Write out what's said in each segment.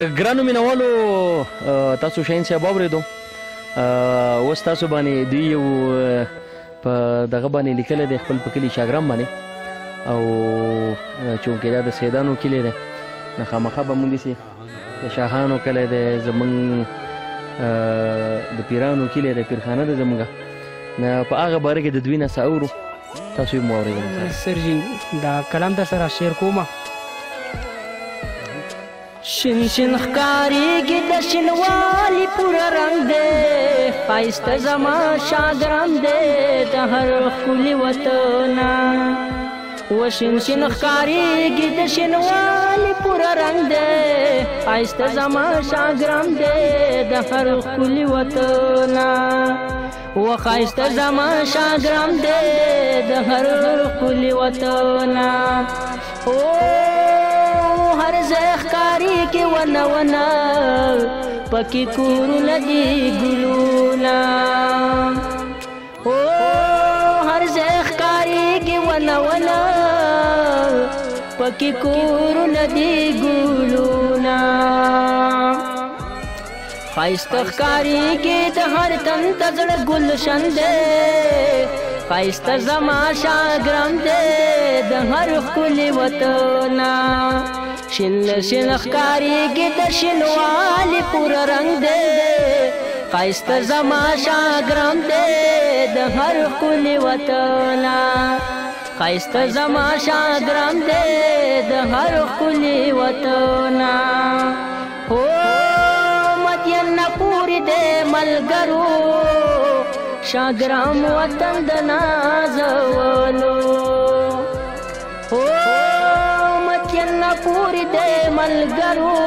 ګرانو مینوالو تاسو شاهین صاحب واورېدو اوس تاسو باندې دوی یو په دغه باندې لیکلی دی خپل په کلي شاګرام باندې او چونکې دا د سیدانو کلی دی نو خامخا به مونږ داسې د شاهانو کلی دی زمونږ د پیرانو کلی دی پیرخانه ده زمونږ نو په هغه باره کې د دوی نه څه اورو تاسو یې مو واورېدل سرجي دا کلام در سره شعر کومه شین شین ښکارېږي د شینوالي پوره رنګ دی ښایسته زما شاګرام دی د هر ښکلي وطنه و شین شین ښکارېږي د شینوالي پوره رنګ دی ښایسته زما شاګرام دی د هر ښکلي وطنه و ښایسته زما شاګرام دی د هر ښکلي وطنه هر ځای ښکارېږي ونه ونه پکې کورونه دي ګلونه هر ځای ښکارېږي ونه ونه پکې کورونه دي ګلونه ښایسته ښکارېږي د هر تن ته زړه ګلشن دی ښایسته زما شاګرام دی د هر ښکلي وطنه شین شین ښکارېږي د شینوالي پوره رنګ دی ښایسته زما شاګرام دی د هر ښکلي وطنه ښایسته زما شاګرام دی د هر ښکلي وطنه هو مدین نه پورې دی ملګرو شاګرام وطن د نازولو مدین پوری دی ملګرو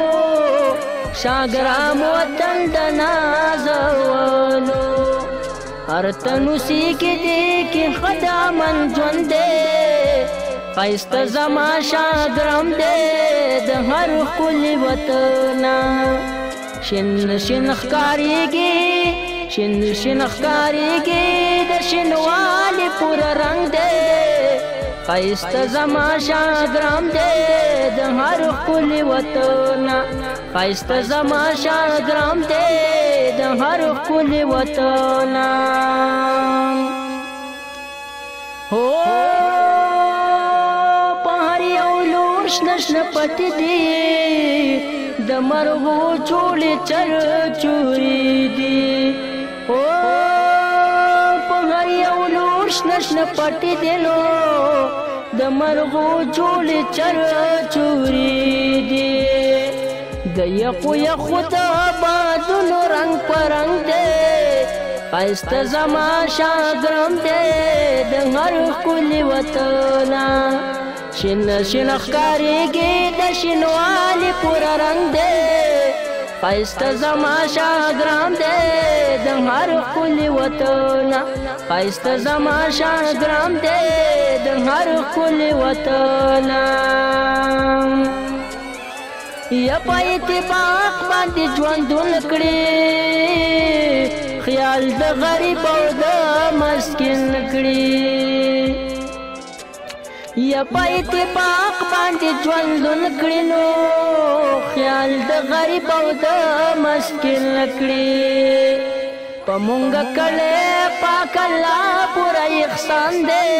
شاګرام وطن د نازولو هر تنوسی کې دی کې خدامن ژوند دی ښایسته زما شاګرام دی د هر ښکلي وطنه شین شین ښکارېږي شین شین ښکارېږي د شینوالي پوره رنګ دی ښایسته زما شاګرام دی د هر ښکلي وطنه ښایسته زما شاګرام دی د هر ښکلي وطنه هو په هر یو لور شنه شنه پټې دي د مرغو چوړې چرچوري دي هو په هر یو لور شنه شنه پټې دي نو د مرغو جوړې چرچوري دي د یخو یخو د بادونو رنګ په رنګ دی ښایسته زما شاګرام دی د هر ښکلي وطنه شین شین ښکارېږي د شینوالي پوره رنګ دی ښایسته زما شاګرام دی د هر ښکلي وطنه ښایسته زما شاګرام دی د هر ښکلي وطنه یا په اتفاق باندې ژوندون کړي خیال د غریب او د مسکین کړي یا په اتفاق باندې ژوندون کړي نو خیال د غریب او د مسکین کړي په مونږ کړي پاک الله پوره احسان دی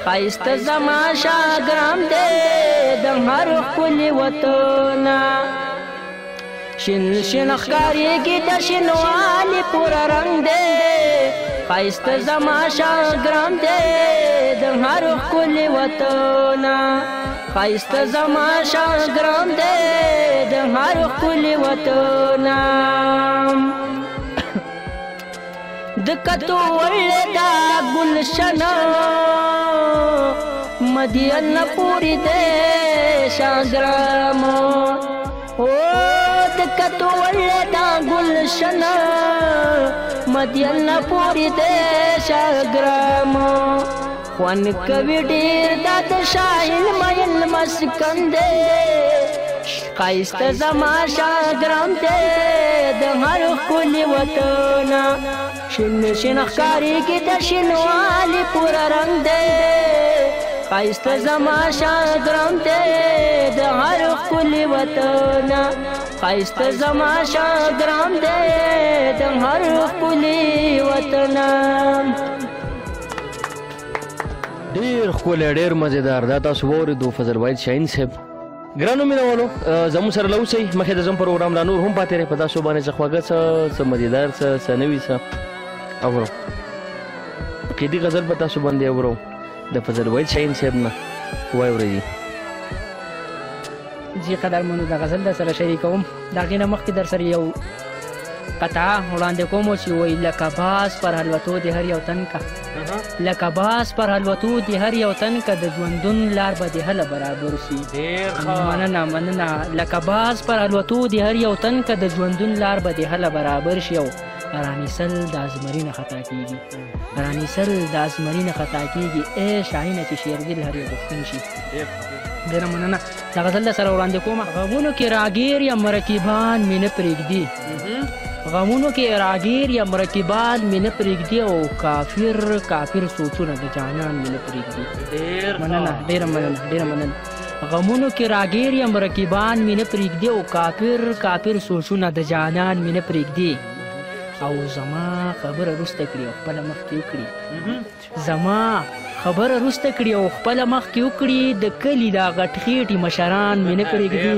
ښایسته زما شاګرام دی د هر ښکلي وطنه شین شین ښکارېږي د شینوالي پوره رنګ دی ښایسته زما شاګرام دی د هر ښکلي وطنه ښایسته زما شاګرام دی د هر ښکلي وطنه د کتو ولې دا ګلشنه مدین پوری دی شاګرام د کتو ولې دا ګلشنه مدین پوری دی شاګرام خوند کوي ډېر دا د شاهین مین مسکن دی ښایسته زما شاګرام دی د هر ښکلي وطنه شین شین ښکارېږي د شینوالي پوره رنګ دی ښایسته زما شاګرام دی د هر ښکلي وطنه ښایسته زما شاګرام دی د هر ښکلي وطنه ډېر ښکلی ډېر مزېدار دا تاسو واورېدو فضل واحد شاهین صاحب ګرانو مینهوالو زموږ سره له اوسئ مخکې د زم پروګرام لا نور هم پاتې دی په تاسو باندې څه خوږه څه مزېدار څه نوي څه اورو قیدي غزل به تاسو باندې اورو د فضل واحد شاهین صاحب نه وایي ورځي جی قدرمنو د غزل در سره شریکوم د هغې نه مخکې در سره یو قطعه وړاندې کوم چې وایي لکه باز پر الوتو د هر یو تن که لکه باز پر الوتو د هر یو تن که د ژوندون لار به د هله برابر شي مننه مننه لکه باز پر الوتو د هر یو تن که د ژوندون لار به د هله برابر شي او رانیسل د ازمري نه خطا کېږي رانیسل د ازمري نه خطا کېږي ای شاهینه چې شیردل هر یو غوښتن شي ډېره مننه د غزل در سره وړاندې کومه غمونو کې راګیر یا مرکبان مې نه پرېږدي غمونو کې راګیر یا مرکبان مې نه پرېږدي او کافر کافر سوچونه د جانان مې نه پرېږدي مننه ډېره مننه ډېره مننه غمونو کې راګیر یا مرکبان مې نه پرېږدي او کافر کافر سوچونه د جانان مې نه پرېږدي او زما خبره رسته کړي او خپله مخکې وکړي زما خبره رسته کړي او خپله مخکې وکړي د کلي دا غټ خېټې مشران مې نه پرېږدي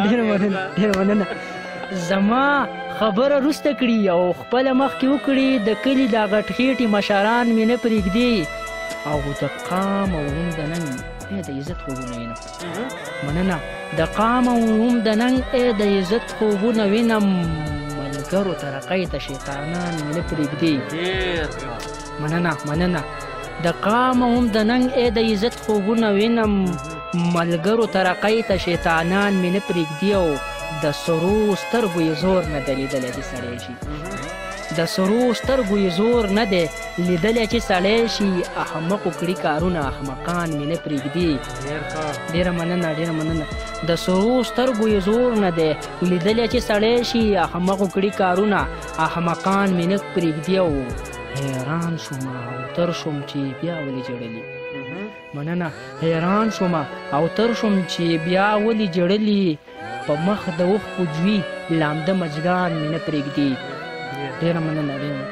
ډېره مننه ډېره مننه زما خبره رسته کړي او خپله مخکې وکړي د کلي دا غټ خېټې مشران مې نه پرېږدي او د قام او هم د ننګ د عزت خوبونه وینم مننه د قام او هم د ننګ د عزت خوبونه وینم ملګرو ترقۍ ته شیطانان مې نه پرېږدي مننه مننه د قام هم د ننګ د عزت خوبونه وینم ملګرو ترقۍ ته شیطانان مې نه پرېږدي او د سرو سترګو یې زور نه دی لیدلی چې سړی شي د سرو سترګو یې زور نه دی لیدلی چې سړی شي احمقو کړي کارونه احمقان مې نه پرېږدي ډېره مننه ډېره مننه د سرو سترګو یې زور نه دی لیدلی چې سړی شي احمقو کړي کارونه احمقان مې نه پرېږدي او حیران شوم او تر شوم چې بیا ولې جړلي مننه حیران شوم او تر شوم چې بیا ولې جړلي په مخ د اوښکو جوي لامده مجګان مې نه پرېږدي ډېره مننه ډېره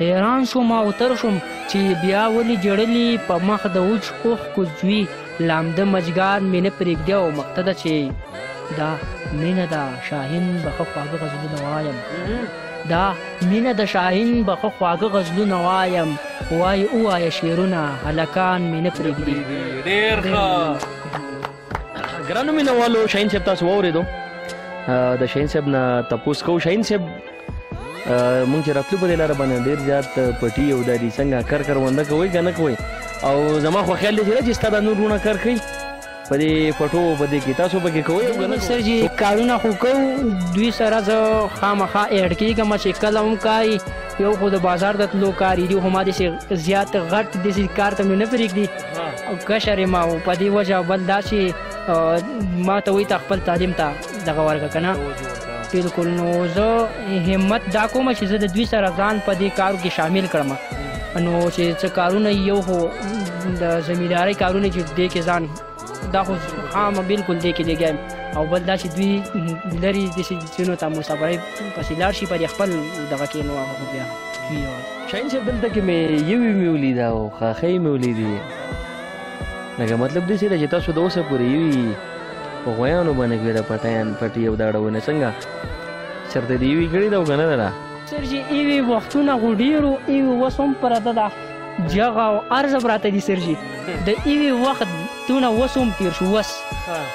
حیران شوم او تر شوم چې بیا ولې جړلي په مخ د اوښکو جوي لامده مجګان مې نه پرېږدي او مقته ده چې دا مینه ده شاهین به ښه خواږه غزلونه وایم دا مینه د شاهین به ښه خواږه غزلونه وایم وایي ووایه شعرونه هلکان مې نه پرېږدي ډېر ښه ګرانو مینهوالو شاهین صاحب تاسو واورېدو د شاهین صاحب نه تپوس کوو شاهین صاحب مونږ چې راتلو په دې لاره باندې ډېر زیات پټي او دا دي څنګه کر کرونده کوئ که نه کوئ او زما خو خیال دی چې ستا دا نور وروڼه کار کوي په دې پټو په دې کې تاسو پکې کوئ او که نه سر جي کارونه خو کوو دوی سره زه خامخا اډ کېږم چې کله هم کاري یو خو د بازار د تلو کار دي خو ما داسې زیات غټ داسې کار ته مې نه پرېږدي او کشر یم او په دې وجه بل دا چې ما ته وایي ته خپل تعلیم ته دغه ورکړه که نه بلکل نو زه همت دا کوم چې زه د دوی سره ځان په دې کارو کې شامل کړم نو چې څه کارونه یو خو د زمیندارۍ کارونه چې دې کې ځان دا خو خامه بلکل دې کې لګیا او بل دا چې دوی لرې داسې ځینو ته مسافرۍ پسې لاړ شي په دې خپل دغه کې نو هغه خو بیا شاهین صاحب دلته کې مې یوې مې ولیده او خاښۍ مې ولیدې لکه مطلب داسې ده چې تاسو د اوسه پورې یوې په غویانو باندې کوي د پټي او دا ډولونه څنګه چېرته دې یوې کړې ده او که نه ده سر چې ایوې وختونه خو ډېرو ایوې اوس هم پرته ده جغه او ارزه پراته دي سر جي د ایوې وخت دونه اوس هم تېر شو اوس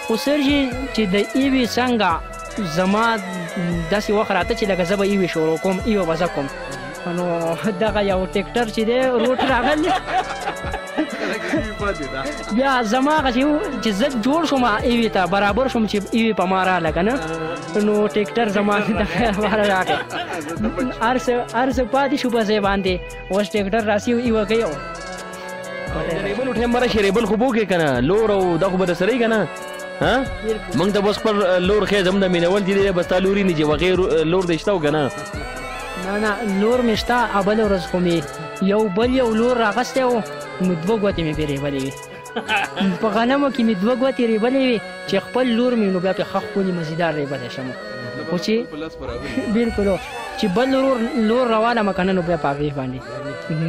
خو سر جي چې د ایوې څنګه زما داسې وخت راته چې لکه زه به ایوې شروع کوم ایوه به زه کوم نو دغه یو ټیکټر چې دی روټ راغلی بیا زما هغه چې زه جوړ شوم ایوې ته برابر شوم چې ایوې په ما راغله که نه نو ټیکټر زما د خیر لپاره راغی هر څه پاتې شو په ځای باندې اوس ټیکټر راسي ایوه کوي ریبل ټایم به راشي ریبل خو بوکې که نه لور او دا خو به درسره یي که نه موږ ته بس خپل لور خیر زموږ د مینول چې دی بس تا لوري نه چې هغې لور دې شته او که نه نه لور مې شته بله ورځ خو مې یو بل یو لور راغستی و نو دوه ګوتې مې پرې ریبلې وې په غنمو کې مې 2 ګوتې ریبلې وې چې خپل لور مې نو بیا پې ښه ښکلي مزیدار ریبلی شم خو چې بلکل چې بل لور روانه که نه نو بیا په هغې باندې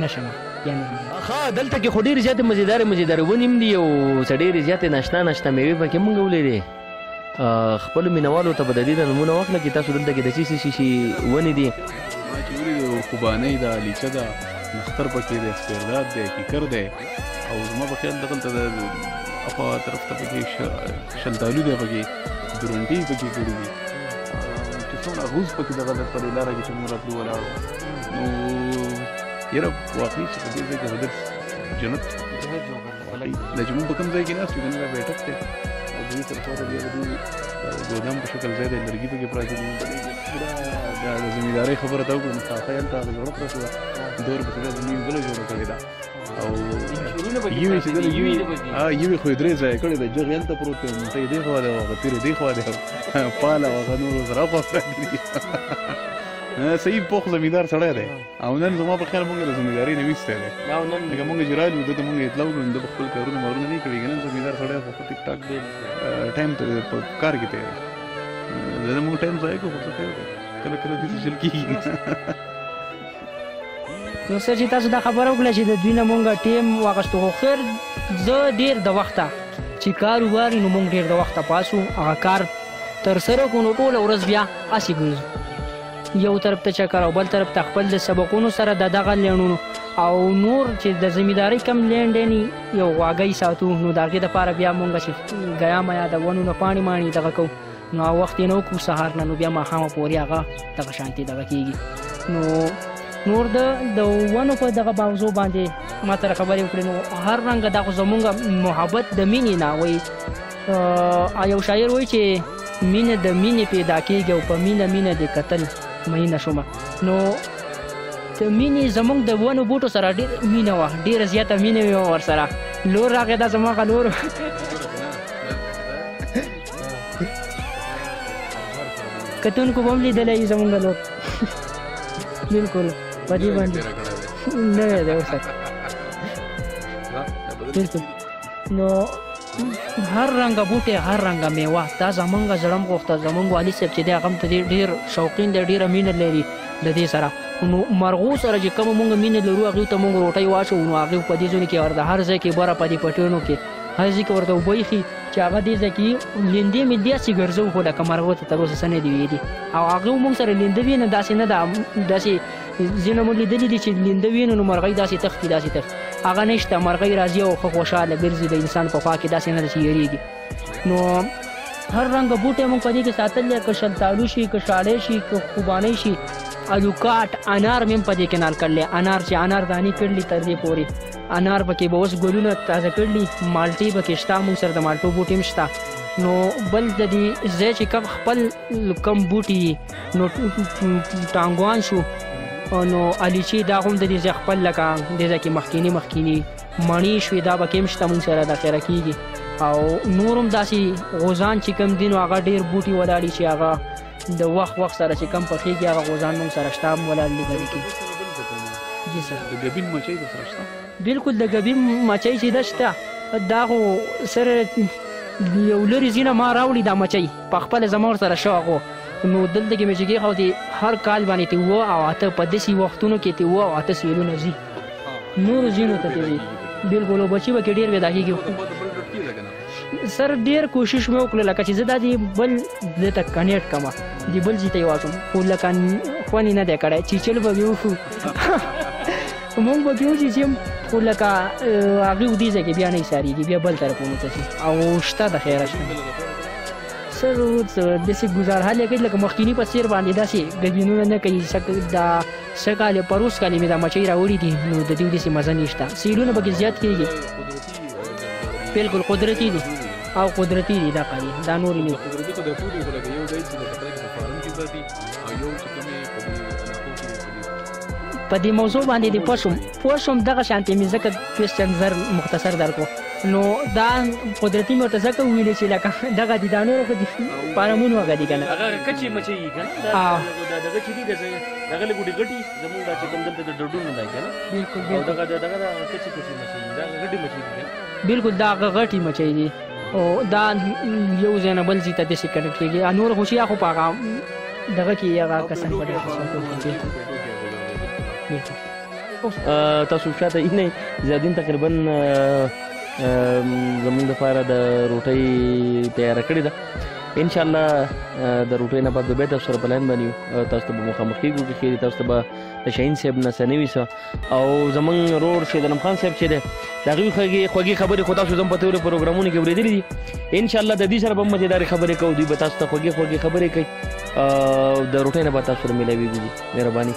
نه شم ښه دلته کې خو ډېرې زیاتې مزیدارې ونې هم دي او څه ډېرې زیاتې ناشته مېوې پکې مونږ ولیدې خپلو مینهوالو ته به د دې د نومونه واخله چې تاسو دلته کې د څه شي ونې دي ما چې ولیدو خوبانۍ ده لیچه ده نختر پکې دی سپیرداد دی کیکر دی او زما په خیال دغلته د اخوا طرف ته پکې شلتالو دی پکې درونټي پکې کړي دي چې څومره غوز پکې دغه د په دې لاره کې چې موږ راتلو ولاړو نو یاره واقعي چې په دې ځای کې خو جنت د جمعون په کوم ځای کې ناست وي که نه دا بیټک دی او د دې تر خوا ته بیا د دې ګودام په شکل ځای دی لرګي پکې پراته دي دا د زمیندارۍ خبره ته وکړو نو کاکا هلته د زړه پرته ده دور پسې بیا زمین بله جوړه کړې ده او یوې چې دله یوې خو یې 3 ځایه کړې ده جغ هلته پروت دی موټی دې خوا دی او هغه تیرې دې خوا دی پال او هغه نور سره خوا پراته دي صحیح پوخ زمیندار سړی دی او نن زما په خیال مونږ له زمیندارۍ نه ویستی دی لکه مونږ چې رالو ده ته مونږ اطلاع وکړو نو ده په خپل کارونه مارونه نه کړي که نن زمیندار سړی خو ټیک ټاک ټایم ته په کار کې دی د مونږ ټایم ضایع کړو خو څه خیر دی کله کله دې چل کېږي نو سر چې تاسو دا خبره وکړه چې د دوی نه مونږ ټیم واخیستو خو خیر زه ډېر د وخته چې کار وغواړي نو مونږ ډېر د وخته پاسو هغه کار ترسره کړو نو ټوله ورځ بیا هسې ګرځو یو طرف ته چکر او بل طرف ته خپل د سبقونو سره د دغه لینډونو او نور چې د زمیندارۍ کم لینډ دی یو غواګۍ ساتو نو د هغې دپاره بیا مونږ چې ګیا میا د ونو نه پاڼې ماڼې دغه کوو نو هغه وخت یې نه وکړو سهار نه نو بیا ماښامه پورې هغه دغه شانتې دغه کېږي نو نور د ونو په دغه باوزو باندې ما سره خبرې وکړې نو هر رنګه دا خو زمونږ محبت د مینې نه وایي یو شاعر وایي چې مینه د مینې پیدا کېږي او په مینه د کتل مینه شومه نو د مینې زمونږ د ونو بوټو سره ډېر مینه وه ډېره زیاته مینه وه ورسره لور راغې دا زما هغه لور کتونکو به هم لیدلی زمونږ لور بلکل په دې باندې نوی دی ورسره بلکل نو هر رنګه بوټی هر رنګه میوه دا زمونږ زړه م غوښته زمونږ والي صاحب چې دی هغه هم ته ډېر شوقین دی ډېره مینه لري د دې سره نو مرغو سره چې کومه مونږ مینه لرو هغې ته مونږ روټۍ واچوو نو هغې په دې ځونو کې ورته هر ځای کې بره په دې پټیونو کې هر ځای کې ورته اوبه ایښي چې هغه دې ځای کې لیندې مندې هسې ګرځو خو لکه مرغو ته تر اوسه څه نه دي ویلي او هغې مونږ سره لینده وي نه داسې نه ده داسې ځینې مونږ لیدلي دي چې لینده وي نو مرغۍ داسې تښتي هغه نشته مرغۍ راځي او ښه خوشحاله ګرځي د انسان په خوا کې داسې نه ده چې یېرېږي نو هر رنګه بوټی مونږ په دې کې ساتلی دی که شلتالو شي که شاړی شي که خوبانۍ شي الوکاټ انار مې هم په دې کې نال کړلی انار چې انار دانې کړلي تر دې پورې انار پکې به اوس ګلونه تازه کړلي مالټې پکې شته مونږ سره د مالټو بوټي هم شته نو بل د دې ځای چې کم خپل کم بوټي نو ټانګوان شو نو الیچي دا هم د دې ځای خپل لکه دې ځای کې مخکیني مڼې شوې دا پکې هم شته مونږ سره د خیره کېږي او نور هم داسې غوزان چې کم دي نو هغه ډېر بوټي ولاړي چې هغه د وخت سره چې کم پخېږي هغه غوزان مونږ سره شته هم ولاړ لیدلي کېږي جی سر د ګبین مچۍ درسره شته بلکل د ګبین مچۍ چې ده شته دا خو سره یو لرې ځینه ما راوړي دا مچۍ په خپله زما ورسره شوق و نو دلته کې مې چې کېښودې هر کال باندې ته 7 او 8 په داسې وختونو کې ته 7 او 8 سیلونه ځي نورو ځینو ته ځي بلکل او بچي به کې ډېر پیدا کېږي سر ډېر کوشش مې وکړو لکه چې زه دا دې بل دې ته کنیکټ کړم دې بل ځای ته یې واچوم خو لکه خوند یې نه دی کړی چیچل به مې وشو مونږ به کې وچیچم خو لکه هغې دې ځای کې بیا نه ایسارېږي بیا بل طرفونو ته ځي او شته د خیره شته سر داسې ګزارحال یې کوي لکه مخکیني په څېر باندې داسې ګبینونه نه کوي دا څه کال پروس کالې مې دا مچۍ راوړي دي نو د دې داسې مزه نشته سیلونه پکې زیات کېږي بلکل قدرتي دي او قدرتي دي دا کالي دا نورې نه په دې موضوع باندې دې پوه شوم دغه شانتې مې ځکه کوېسچن زر مختصر درکړو نو دا قدرتي مې ورته ځکه وویلې چې لکه دغه دي دا نور خو دي فارمونو هغه دي که نه هغه کچې مچۍ که نه دغه چې دي دغه لږ وډې ګټي زمونږ دا چې کوم دلته د ډډونو دی که نه بلکل او دغه کچې مچۍ دي دا غټې مچۍ دي که نه بالکل دا غټي مچۍ دي او دا یو ځای نه بل ځای ته داسې کنیکټ کېږي نور هوښیار خو په هغه دغه کې هغه کسان په ډېر تاسو شاته نه زیادین تقریبا زمونږ لپاره د روټۍ تیاره کړې ده ان شاء الله د روټۍ نه بعد به تاسو سره په لاین باندې تاسو ته به مخامخ کېږو که چېرې تاسو ته به د شاهین صاحب نه څه نه وي څه او زمونږ رور شهید علم خان صاحب چې دی د هغوی خوږې خبرې خو تاسو زم په تېرو پروګرامونو کې اورېدلې دي ان شاء الله د دې سره به مزېدارې خبرې کوو دوی به تاسو ته خوږې خبرې کوي د روټۍ نه به تاسو سره میلاویږو. مهرباني.